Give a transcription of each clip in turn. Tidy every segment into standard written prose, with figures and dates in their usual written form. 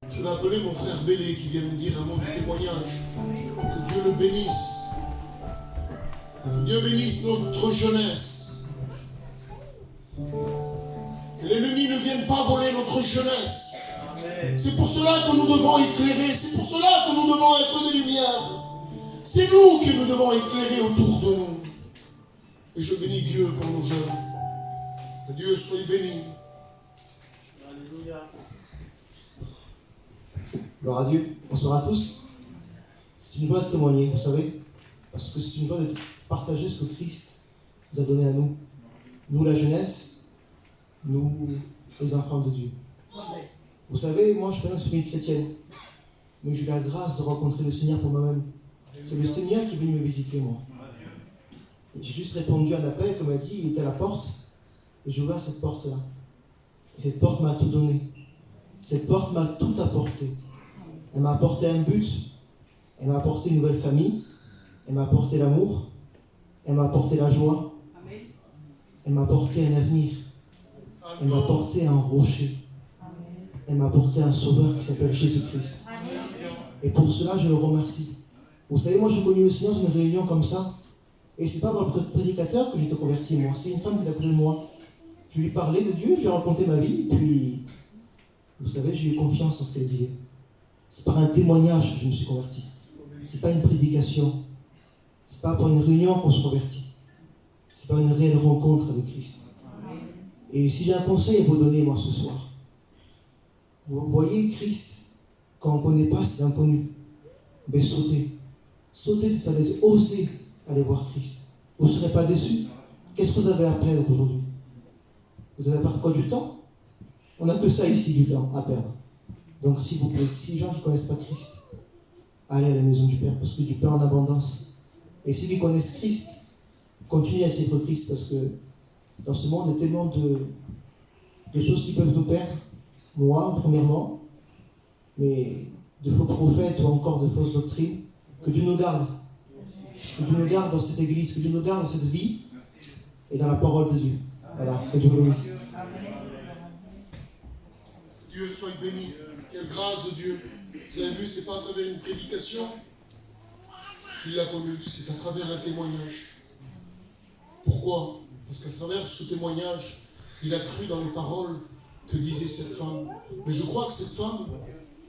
Je vais appeler mon frère Bélé qui vient me dire un mot de témoignage. Que Dieu le bénisse. Que Dieu bénisse notre jeunesse. Que l'ennemi ne vienne pas voler notre jeunesse. C'est pour cela que nous devons éclairer. C'est pour cela que nous devons être des lumières. C'est nous qui nous devons éclairer autour de nous. Et je bénis Dieu pour nos jeunes. Que Dieu soit béni. Alléluia. Gloire à Dieu. Bonsoir à tous. C'est une joie de témoigner, vous savez, parce que c'est une joie de partager ce que Christ nous a donné à nous. Nous, la jeunesse, nous, les enfants de Dieu. Vous savez, moi, je viens d'une famille chrétienne, mais j'ai eu la grâce de rencontrer le Seigneur pour moi-même. C'est le Seigneur qui est venu me visiter, moi. Et j'ai juste répondu à un appel, comme il a dit, il était à la porte, et j'ai ouvert cette porte-là. Et cette porte m'a tout donné. Cette porte m'a tout apporté. Elle m'a apporté un but, elle m'a apporté une nouvelle famille, elle m'a apporté l'amour, elle m'a apporté la joie, elle m'a apporté un avenir, elle m'a apporté un rocher, elle m'a apporté un sauveur qui s'appelle Jésus-Christ. Et pour cela, je le remercie. Vous savez, moi, j'ai connu le Seigneur dans une réunion comme ça, et c'est pas par le prédicateur que j'ai été converti, moi. C'est une femme qui l'a connu de moi. Je lui ai parlé de Dieu, je lui ai raconté ma vie, puis, vous savez, j'ai eu confiance en ce qu'elle disait. C'est par un témoignage que je me suis converti. C'est pas une prédication. C'est pas par une réunion qu'on se convertit. C'est pas une réelle rencontre avec Christ. Et si j'ai un conseil à vous donner, moi, ce soir, vous voyez Christ, quand on ne connaît pas, c'est inconnu. Mais sautez. Sautez de falaise, osez aller voir Christ. Vous ne serez pas déçus. Qu'est-ce que vous avez à perdre aujourd'hui? Vous avez à perdre quoi? Du temps? On n'a que ça ici, du temps à perdre. Donc, s'il vous plaît, si les gens qui ne connaissent pas Christ, allez à la maison du Père, parce que du pain en abondance. Et ceux qui connaissent Christ, continuez à suivre Christ, parce que dans ce monde, il y a tellement de choses qui peuvent nous perdre. Moi, premièrement, mais de faux prophètes ou encore de fausses doctrines. Que Dieu nous garde. Que Dieu nous garde dans cette église, que Dieu nous garde dans cette vie et dans la parole de Dieu. Voilà, que Dieu vous bénisse. Dieu soit béni. Quelle grâce de Dieu. Vous avez vu, ce n'est pas à travers une prédication qu'il l'a connu, c'est à travers un témoignage. Pourquoi? Parce qu'à travers ce témoignage, il a cru dans les paroles que disait cette femme. Mais je crois que cette femme,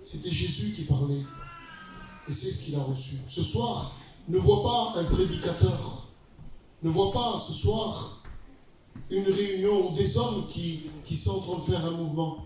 c'était Jésus qui parlait. Et c'est ce qu'il a reçu. Ce soir, ne vois pas un prédicateur. Ne vois pas ce soir une réunion ou des hommes qui sont en train de faire un mouvement.